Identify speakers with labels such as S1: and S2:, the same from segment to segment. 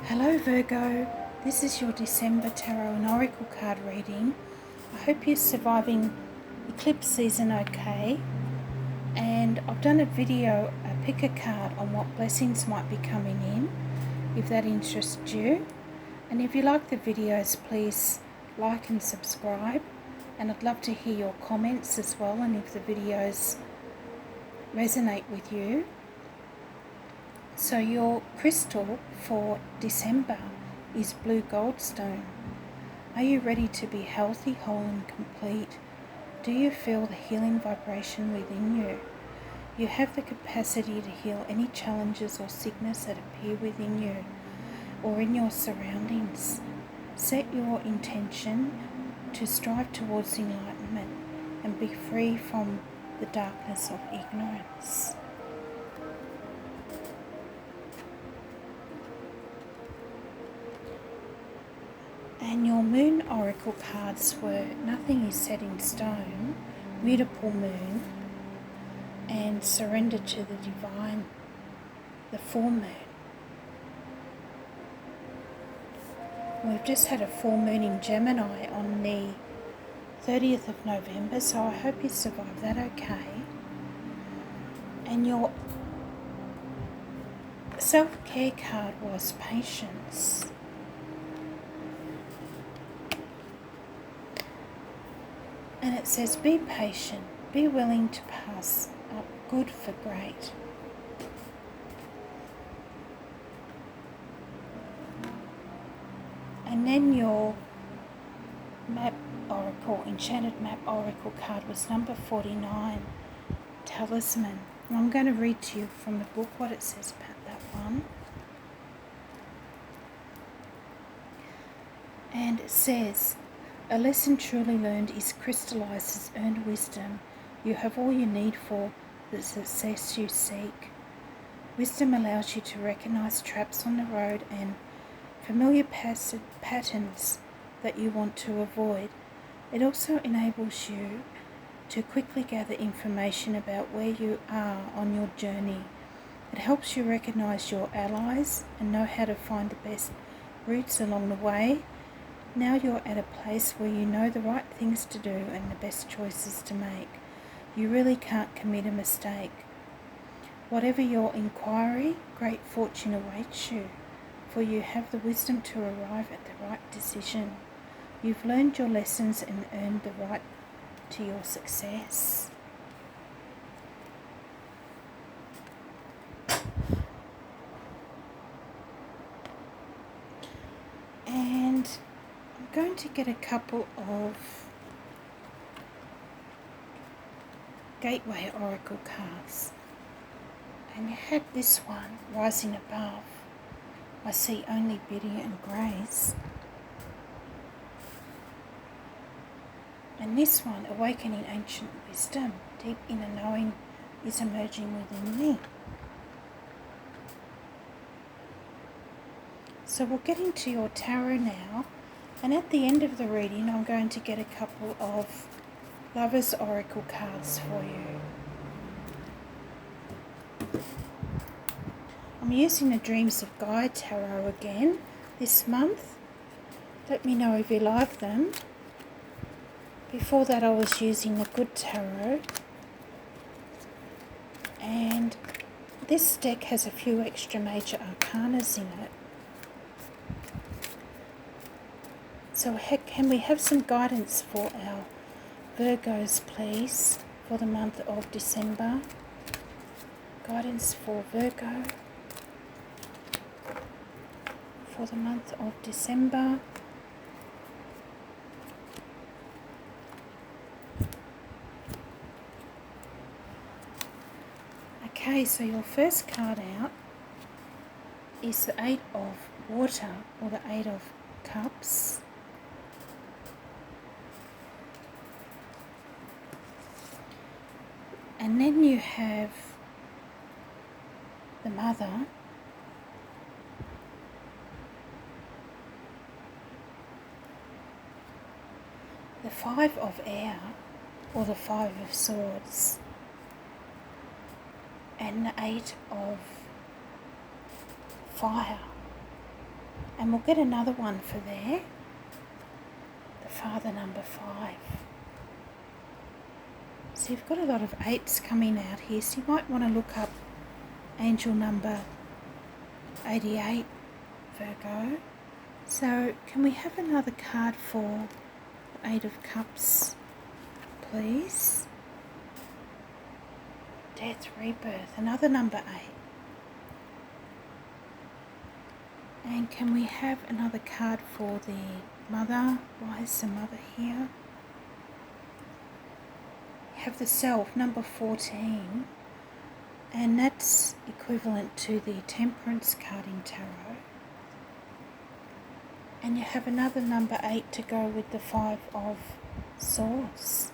S1: Hello Virgo, this is your December Tarot and Oracle card reading. I hope you're surviving eclipse season okay. And I've done a video, pick a card on what blessings might be coming in, if that interests you. And if you like the videos, please like and subscribe. And I'd love to hear your comments as well, and if the videos resonate with you. So your crystal for December is blue goldstone. Are you ready to be healthy, whole and complete? Do you feel the healing vibration within you? You have the capacity to heal any challenges or sickness that appear within you or in your surroundings. Set your intention to strive towards enlightenment and be free from the darkness of ignorance. And your moon oracle cards were nothing is set in stone, mutable moon, and surrender to the divine, the full moon. We've just had a full moon in Gemini on the 30th of November, so I hope you survived that okay. And your self-care card was patience. And it says, be patient, be willing to pass up good for great. And then your map oracle, enchanted map oracle card was number 49, talisman. And I'm going to read to you from the book what it says about that one. And it says, a lesson truly learned is crystallized as earned wisdom. You have all you need for the success you seek. Wisdom allows you to recognize traps on the road and familiar patterns that you want to avoid. It also enables you to quickly gather information about where you are on your journey. It helps you recognize your allies and know how to find the best routes along the way. Now you're at a place where you know the right things to do and the best choices to make. You really can't commit a mistake. Whatever your inquiry, great fortune awaits you, for you have the wisdom to arrive at the right decision. You've learned your lessons and earned the right to your success. And I'm going to get a couple of gateway oracle cards. And you had this one, rising above. I see only beauty and grace. And this one, awakening ancient wisdom, deep inner knowing is emerging within me. So we'll get into your tarot now, and at the end of the reading I'm going to get a couple of Lovers Oracle cards for you. I'm using the Dreams of Gaia tarot again this month. Let me know if you like them. Before that I was using the Good Tarot, and this deck has a few extra major arcanas in it. So can we have some guidance for our Virgos, please, for the month of December? Guidance for Virgo for the month of December. Okay, so your first card out is the Eight of Water, or the Eight of Cups. And then you have the Mother, the Five of Air, or the Five of Swords, and the Eight of Fire. And we'll get another one for there. The Father, number 5. So you've got a lot of 8s coming out here, so you might want to look up angel number 88, Virgo. So can we have another card for 8 of Cups, please? Death, Rebirth, another number 8. And can we have another card for the Mother? Why is the Mother here? You have the Self, number 14. And that's equivalent to the Temperance card in Tarot. And you have another number 8 to go with the 5 of Swords.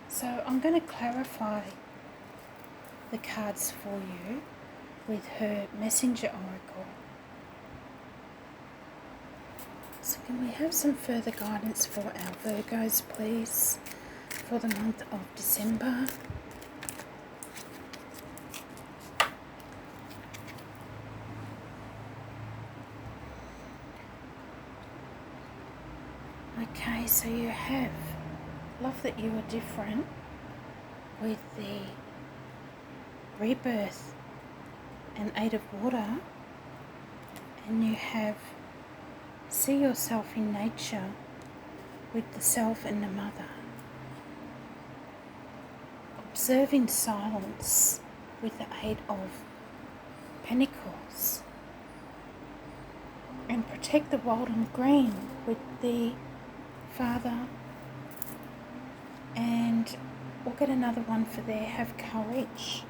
S1: So I'm going to clarify the cards for you with her Messenger Oracle. So can we have some further guidance for our Virgos, please, for the month of December? Okay, so you have Love That You Are Different with the Rebirth and 8 of Water, and you have See Yourself in Nature with the Self and the Mother. Observe in Silence with the 8 of Pentacles. And Protect the Wild and Green with the Father. And we'll get another one for there, Have Courage.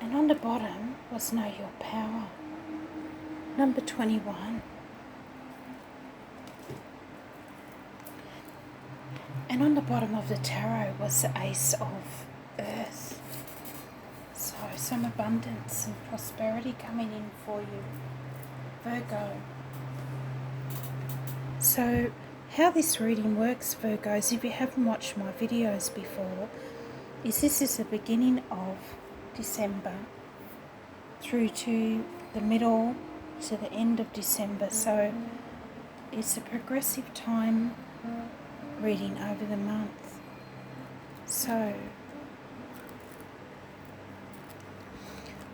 S1: And on the bottom was Know Your Power, number 21. And on the bottom of the tarot was the Ace of Earth. So some abundance and prosperity coming in for you, Virgo. So how this reading works, Virgos, if you haven't watched my videos before, is this is the beginning of December through to the middle to the end of December. So it's a progressive time reading over the month. So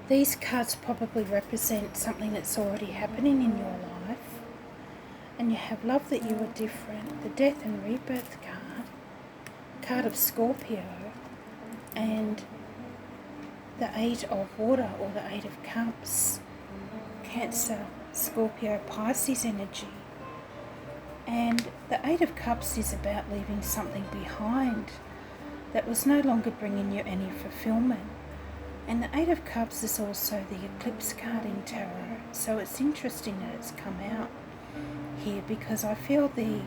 S1: these cards probably represent something that's already happening in your life. And you have Love That You Are Different, the Death and Rebirth card of Scorpio, and the 8 of Water, or the 8 of Cups, Cancer, Scorpio, Pisces energy. And the 8 of Cups is about leaving something behind that was no longer bringing you any fulfillment. And the 8 of Cups is also the Eclipse card in Tarot. So it's interesting that it's come out here, because I feel the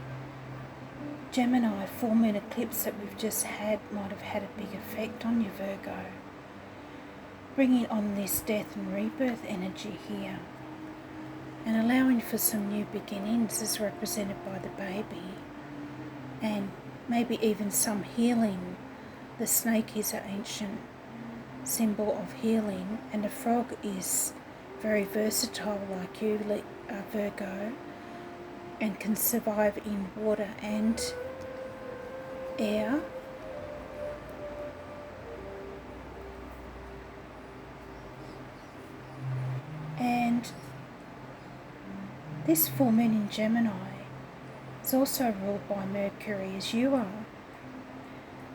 S1: Gemini full moon eclipse that we've just had might have had a big effect on you, Virgo, bringing on this death and rebirth energy here, and allowing for some new beginnings as represented by the baby, and maybe even some healing. The snake is an ancient symbol of healing, and the frog is very versatile like you, Virgo, and can survive in water and air. And this full moon in Gemini is also ruled by Mercury, as you are.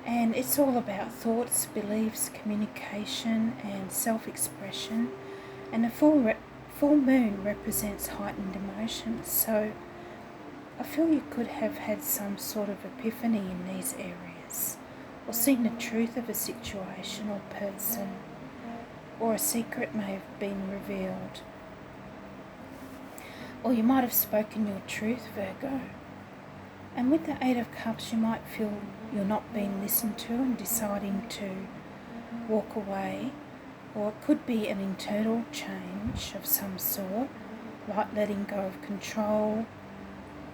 S1: And it's all about thoughts, beliefs, communication and self-expression. And the full moon represents heightened emotions. So I feel you could have had some sort of epiphany in these areas, or seen the truth of a situation or person, or a secret may have been revealed. Or you might have spoken your truth, Virgo. And with the 8 of Cups, you might feel you're not being listened to and deciding to walk away. or it could be an internal change of some sort, like letting go of control,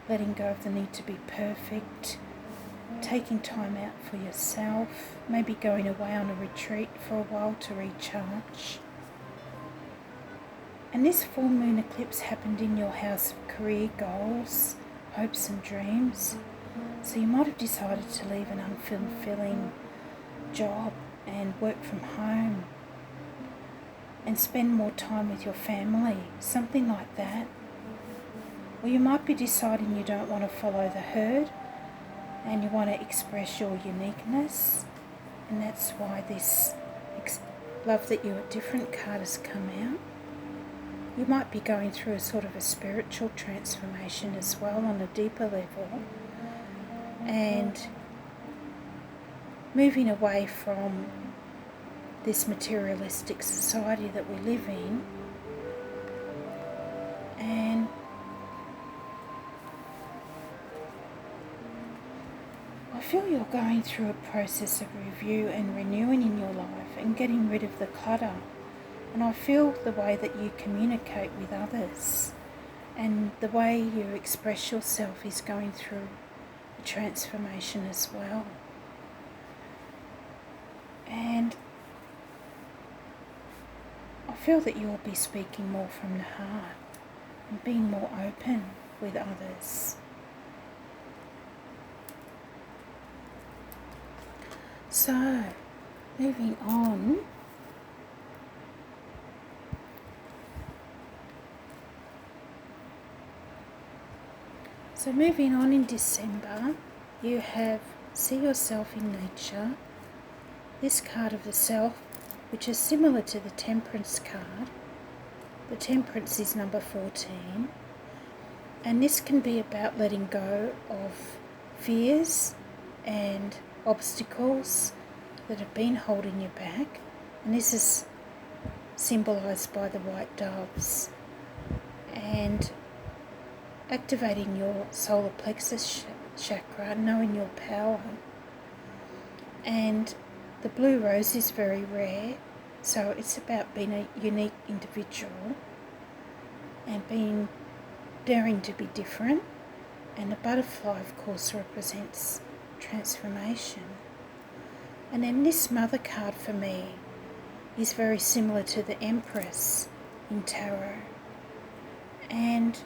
S1: letting go of the need to be perfect, taking time out for yourself, maybe going away on a retreat for a while to recharge. And this full moon eclipse happened in your house of career goals, hopes and dreams. So you might have decided to leave an unfulfilling job and work from home and spend more time with your family, something like that. Or you might be deciding you don't want to follow the herd and you want to express your uniqueness, and that's why this Love That You Are Different card has come out. You might be going through a sort of a spiritual transformation as well on a deeper level, and moving away from this materialistic society that we live in, and I feel you're going through a process of review and renewing in your life and getting rid of the clutter. And I feel the way that you communicate with others and the way you express yourself is going through a transformation as well. And I feel that you'll be speaking more from the heart and being more open with others. So, moving on. So moving on in December, you have See Yourself in Nature, this card of the Self, which is similar to the Temperance card. The Temperance is number 14, and this can be about letting go of fears and obstacles that have been holding you back, and this is symbolised by the white doves, and activating your solar plexus chakra, knowing your power. And the blue rose is very rare, so it's about being a unique individual and daring to be different. And the butterfly, of course, represents transformation. And then this Mother card for me is very similar to the Empress in Tarot. And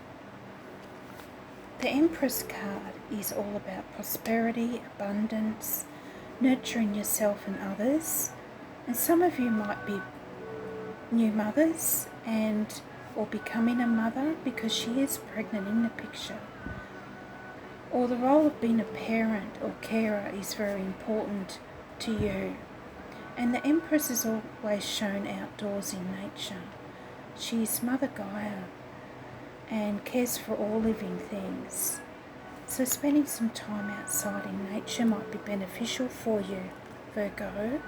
S1: the Empress card is all about prosperity, abundance, nurturing yourself and others. And some of you might be new mothers or becoming a mother because she is pregnant in the picture. Or the role of being a parent or carer is very important to you. And the Empress is always shown outdoors in nature. She is Mother Gaia and cares for all living things. So spending some time outside in nature might be beneficial for you, Virgo.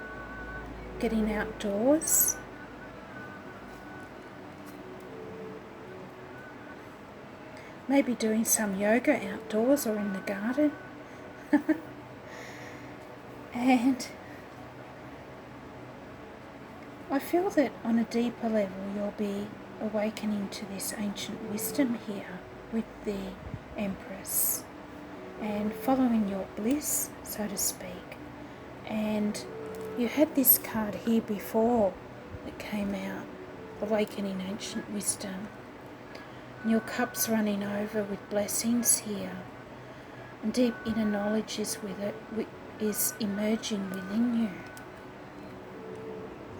S1: Getting outdoors. Maybe doing some yoga outdoors or in the garden. And I feel that on a deeper level you'll be awakening to this ancient wisdom here with the Empress and following your bliss, so to speak. And you had this card here before that came out, Awakening Ancient Wisdom. And your cup's running over with blessings here. And deep inner knowledge is emerging within you.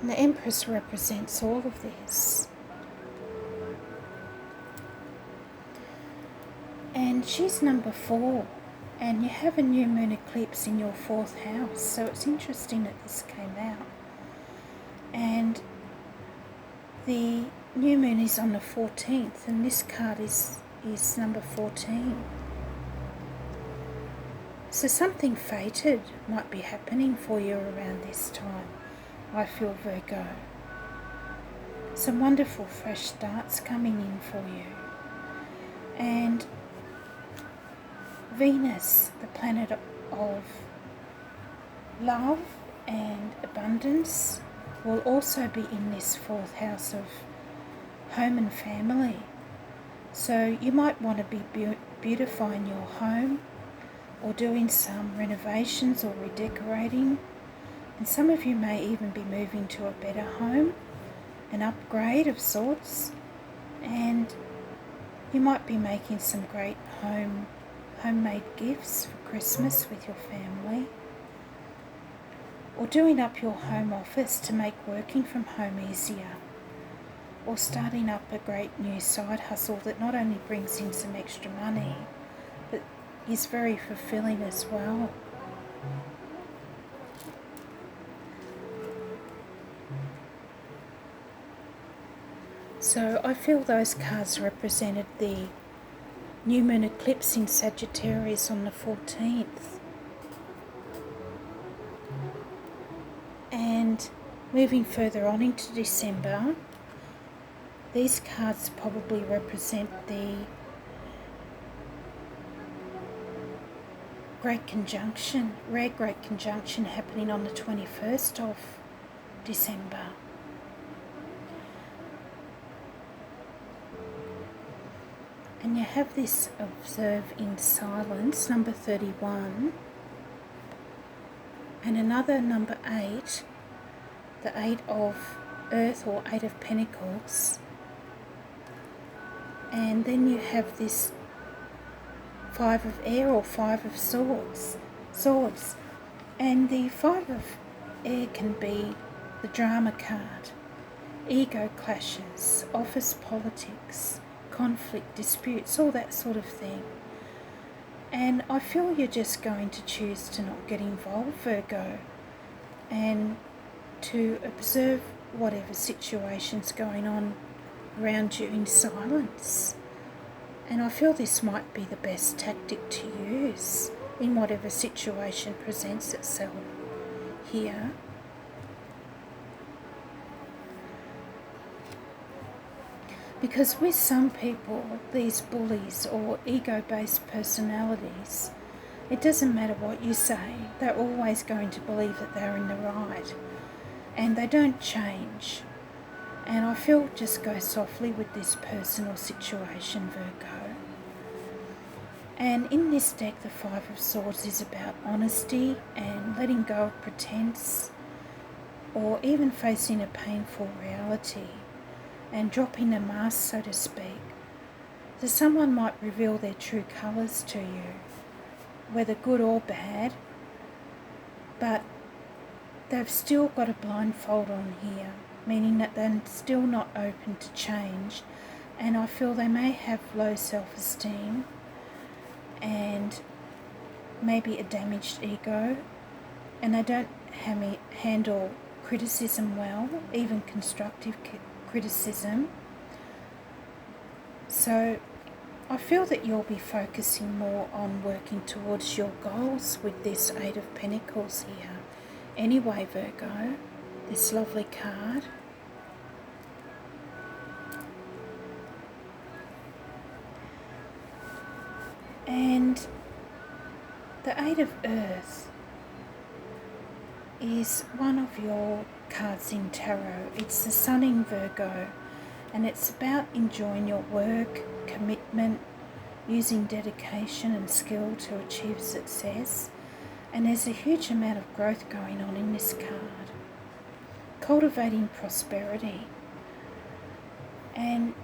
S1: And the Empress represents all of this. And she's number 4. And you have a new moon eclipse in your 4th house. So it's interesting that this came out. And the new moon is on the 14th. And this card is number 14. So something fated might be happening for you around this time, I feel, Virgo. Some wonderful fresh starts coming in for you. And Venus, the planet of love and abundance, will also be in this 4th house of home and family. So you might want to be beautifying your home or doing some renovations or redecorating. And some of you may even be moving to a better home, an upgrade of sorts. And you might be making some great homemade gifts for Christmas with your family. Or doing up your home office to make working from home easier. Or starting up a great new side hustle that not only brings in some extra money, but is very fulfilling as well. So I feel those cards represented the new moon eclipse in Sagittarius on the 14th. And moving further on into December, these cards probably represent the Great Conjunction, rare Great Conjunction happening on the 21st of December. And you have this observe in silence, number 31, and another number 8, the 8 of Earth or 8 of Pentacles. And then you have this 5 of Air or 5 of Swords. And the 5 of Air can be the drama card, ego clashes, office politics, conflict, disputes, all that sort of thing. And I feel you're just going to choose to not get involved, Virgo, and to observe whatever situation's going on around you in silence. And I feel this might be the best tactic to use in whatever situation presents itself here. Because with some people, these bullies or ego-based personalities, it doesn't matter what you say, they're always going to believe that they're in the right. And they don't change. And I feel just go softly with this person or situation, Virgo. And in this deck, the 5 of Swords is about honesty and letting go of pretense, or even facing a painful reality and dropping the mask, so to speak. So someone might reveal their true colours to you, whether good or bad, but they've still got a blindfold on here, meaning that they're still not open to change. And I feel they may have low self-esteem and maybe a damaged ego, and they don't handle criticism well, even constructive criticism. So I feel that you'll be focusing more on working towards your goals with this 8 of Pentacles here. Anyway, Virgo, this lovely card. And the 8 of Earth is one of your cards in tarot. It's the Sun in Virgo, and it's about enjoying your work, commitment, using dedication and skill to achieve success. And there's a huge amount of growth going on in this card. Cultivating prosperity. And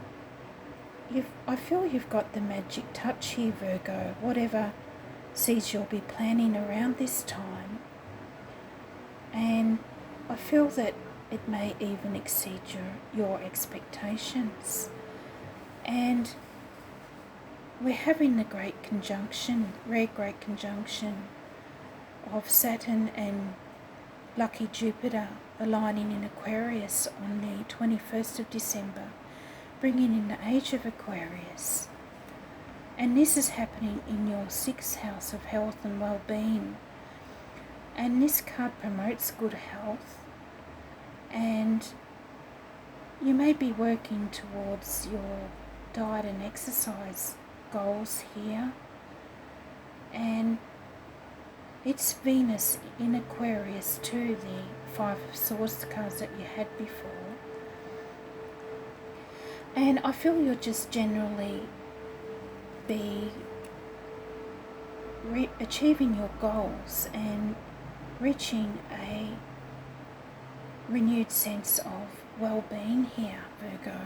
S1: I feel you've got the magic touch here, Virgo. Whatever seeds you'll be planning around this time. And I feel that it may even exceed your expectations. And we're having the great conjunction, rare great conjunction of Saturn and lucky Jupiter aligning in Aquarius on the 21st of December, bringing in the age of Aquarius. And this is happening in your 6th house of health and well-being. And this card promotes good health, and you may be working towards your diet and exercise goals here. And it's Venus in Aquarius too, Five of Swords cards that you had before. And I feel you'll just generally be achieving your goals and reaching a renewed sense of well-being here, Virgo.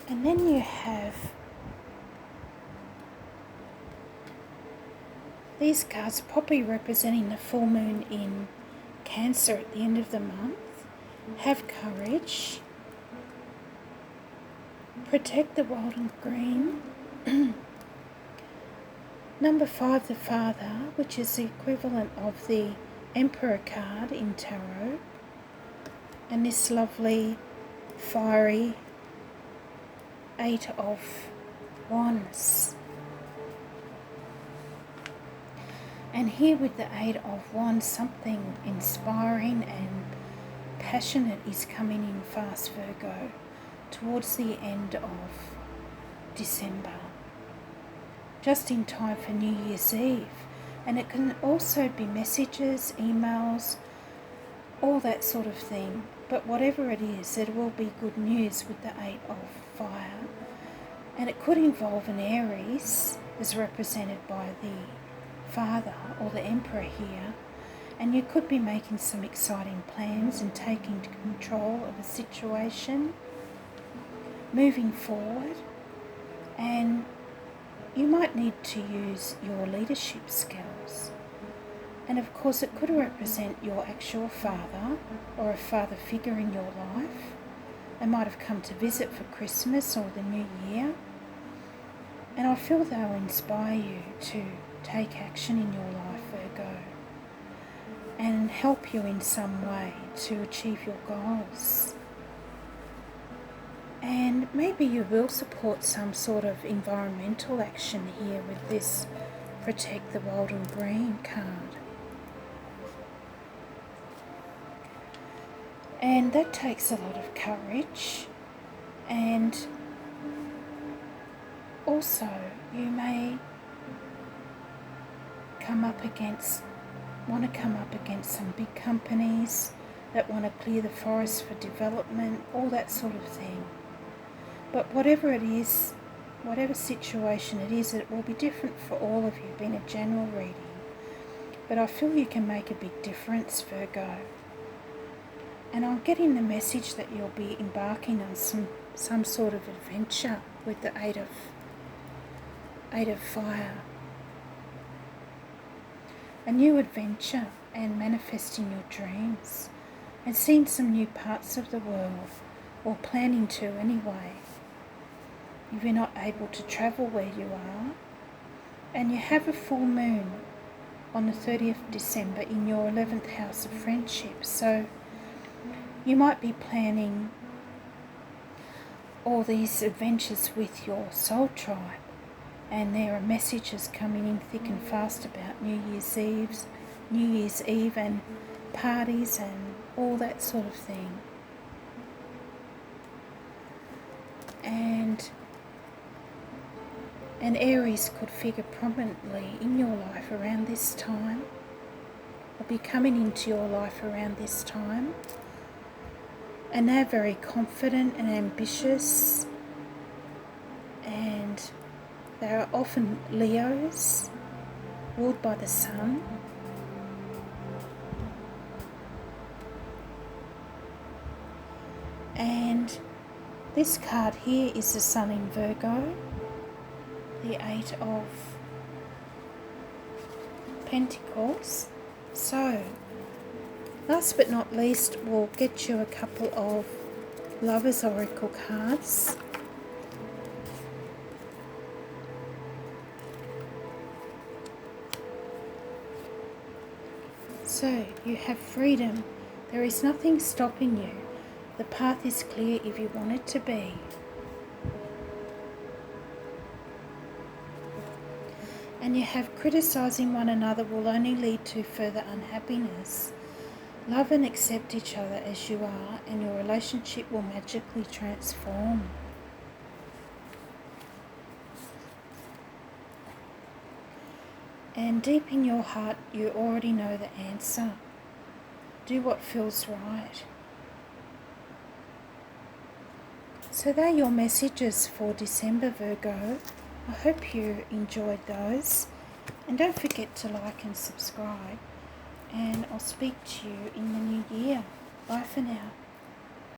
S1: And then you have these cards probably representing the full moon in Cancer at the end of the month. Have courage. Protect the wild and green. Number 5, the Father, which is the equivalent of the Emperor card in Tarot. And this lovely, fiery 8 of Wands. And here with the 8 of Wands, something inspiring and passionate is coming in fast, Virgo, towards the end of December. Just in time for New Year's Eve. And it can also be messages, emails, all that sort of thing. But whatever it is, there will be good news with the 8 of Fire. And it could involve an Aries, as represented by the Father or the Emperor here. And you could be making some exciting plans and taking control of a situation, moving forward. And you might need to use your leadership skills. And of course it could represent your actual father or a father figure in your life. They might have come to visit for Christmas or the New Year. And I feel they'll inspire you to take action in your life, Virgo, and help you in some way to achieve your goals. And maybe you will support some sort of environmental action here with this Protect the Wild and Green card. And that takes a lot of courage. And also you may want to come up against some big companies that want to clear the forest for development, all that sort of thing. But whatever it is, whatever situation it is, it will be different for all of you, being a general reading. But I feel you can make a big difference, Virgo. And I'm getting the message that you'll be embarking on some sort of adventure with the 8 of Fire. A new adventure and manifesting your dreams and seeing some new parts of the world, or planning to anyway. If you're not able to travel where you are, and you have a full moon on the 30th of December in your 11th house of friendship, so you might be planning all these adventures with your soul tribe. And there are messages coming in thick and fast about New Year's Eve and parties and all that sort of thing. And an Aries could figure prominently in your life around this time, or be coming into your life around this time. And they're very confident and ambitious, and they are often Leos, ruled by the sun. And this card here is the Sun in Virgo, the 8 of Pentacles. So, last but not least, we'll get you a couple of Lovers Oracle cards. So, you have freedom. There is nothing stopping you. The path is clear if you want it to be. And you have criticising one another will only lead to further unhappiness. Love and accept each other as you are, and your relationship will magically transform. And deep in your heart, you already know the answer. Do what feels right. So they're your messages for December, Virgo. I hope you enjoyed those. And don't forget to like and subscribe. And I'll speak to you in the new year. Bye for now.